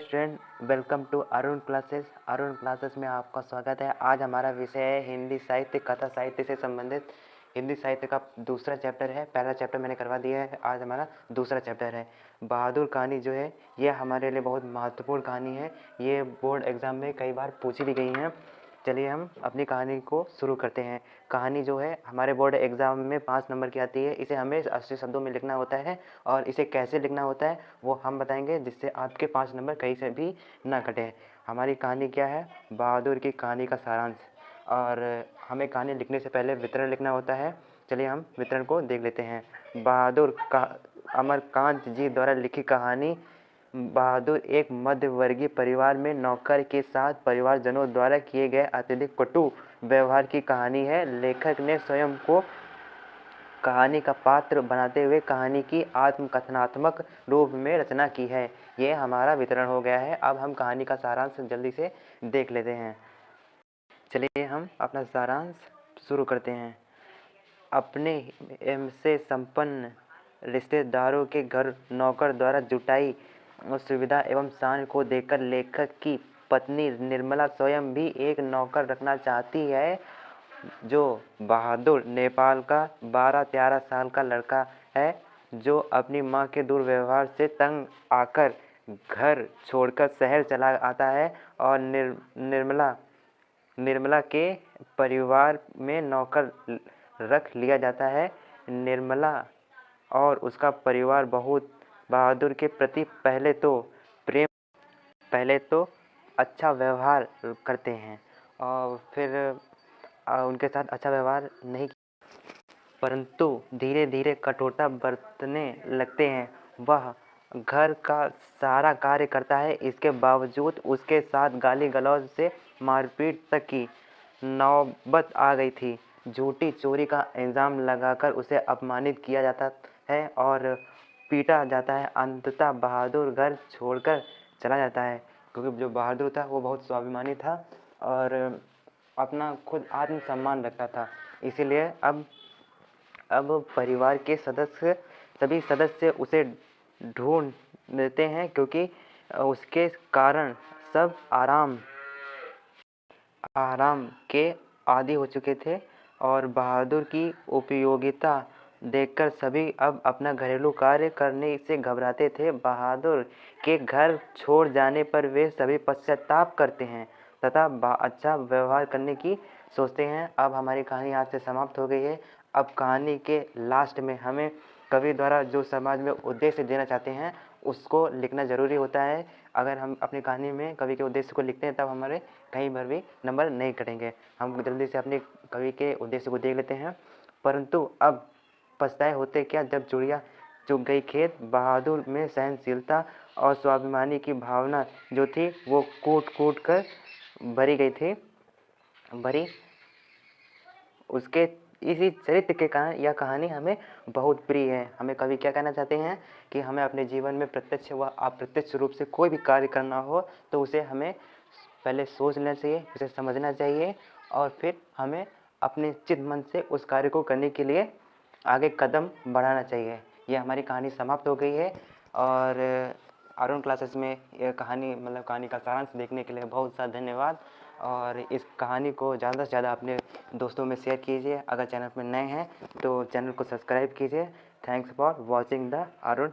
Student, welcome to Arun classes. Arun classes में आपका स्वागत है। आज हमारा विषय है हिंदी साहित्य, कथा साहित्य से संबंधित। हिंदी साहित्य का दूसरा चैप्टर है। पहला चैप्टर मैंने करवा दिया है, आज हमारा दूसरा चैप्टर है। बहादुर कहानी जो है ये हमारे लिए बहुत महत्वपूर्ण कहानी है। ये बोर्ड एग्जाम में कई बार पूछी भी गई हैं। चलिए हम अपनी कहानी को शुरू करते हैं। कहानी जो है हमारे बोर्ड एग्ज़ाम में 5 नंबर की आती है। इसे हमें 80 शब्दों में लिखना होता है और इसे कैसे लिखना होता है वो हम बताएंगे, जिससे आपके 5 नंबर कहीं से भी ना कटें। हमारी कहानी क्या है? बहादुर की कहानी का सारांश। और हमें कहानी लिखने से पहले विवरण लिखना होता है। चलिए हम विवरण को देख लेते हैं। बहादुर का अमरकांत जी द्वारा लिखी कहानी। बहादुर एक मध्यवर्गीय परिवार में नौकर के साथ परिवारजनों द्वारा किए गए अत्यधिक कटु व्यवहार की कहानी है। लेखक ने स्वयं को कहानी का पात्र बनाते हुए कहानी की आत्मकथनात्मक रूप में रचना की है। ये हमारा विवरण हो गया है। अब हम कहानी का सारांश जल्दी से देख लेते हैं। चलिए हम अपना सारांश शुरू करते हैं। अपने से संपन्न रिश्तेदारों के घर नौकर द्वारा जुटाई सुविधा एवं शान को देखकर लेखक की पत्नी निर्मला स्वयं भी एक नौकर रखना चाहती है। जो बहादुर नेपाल का 12-13 साल का लड़का है, जो अपनी मां के दुर्व्यवहार से तंग आकर घर छोड़कर शहर चला आता है और निर्मला के परिवार में नौकर रख लिया जाता है। निर्मला और उसका परिवार बहुत बहादुर के प्रति पहले तो अच्छा व्यवहार करते हैं और फिर उनके साथ अच्छा व्यवहार नहीं, परंतु धीरे धीरे कठोरता बरतने लगते हैं। वह घर का सारा कार्य करता है, इसके बावजूद उसके साथ गाली गलौज से मारपीट तक की नौबत आ गई थी। झूठी चोरी का इल्ज़ाम लगाकर उसे अपमानित किया जाता है और पीटा जाता है। अंततः बहादुर घर छोड़कर चला जाता है, क्योंकि जो बहादुर था वो बहुत स्वाभिमानी था और अपना खुद आत्मसम्मान रखता था। इसीलिए अब परिवार के सभी सदस्य उसे ढूंढते हैं, क्योंकि उसके कारण सब आराम के आदी हो चुके थे और बहादुर की उपयोगिता देखकर सभी अब अपना घरेलू कार्य करने से घबराते थे। बहादुर के घर छोड़ जाने पर वे सभी पश्चाताप करते हैं तथा अच्छा व्यवहार करने की सोचते हैं। अब हमारी कहानी आज से समाप्त हो गई है। अब कहानी के लास्ट में हमें कवि द्वारा जो समाज में उद्देश्य देना चाहते हैं उसको लिखना ज़रूरी होता है। अगर हम अपनी कहानी में कवि के उद्देश्य को लिखते हैं तब हमारे कहीं पर भी नंबर नहीं कटेंगे। हम जल्दी से अपने कवि के उद्देश्य को देख लेते हैं। परंतु अब पछताए होते क्या जब चिड़िया चुग गई खेत। बहादुर में सहनशीलता और स्वाभिमानी की भावना जो थी वो कूट कर भरी गई थी। उसके इसी चरित्र के कारण यह कहानी हमें बहुत प्रिय है। हमें कवि क्या कहना चाहते हैं कि हमें अपने जीवन में प्रत्यक्ष व अप्रत्यक्ष रूप से कोई भी कार्य करना हो तो उसे हमें पहले सोच लेना चाहिए, उसे समझना चाहिए और फिर हमें अपने चित्त मन से उस कार्य को करने के लिए आगे कदम बढ़ाना चाहिए। ये हमारी कहानी समाप्त हो गई है और अरुण क्लासेस में यह कहानी का सारांश देखने के लिए बहुत सारा धन्यवाद। और इस कहानी को ज़्यादा से ज़्यादा अपने दोस्तों में शेयर कीजिए। अगर चैनल पर नए हैं तो चैनल को सब्सक्राइब कीजिए। Thanks for watching the Arun.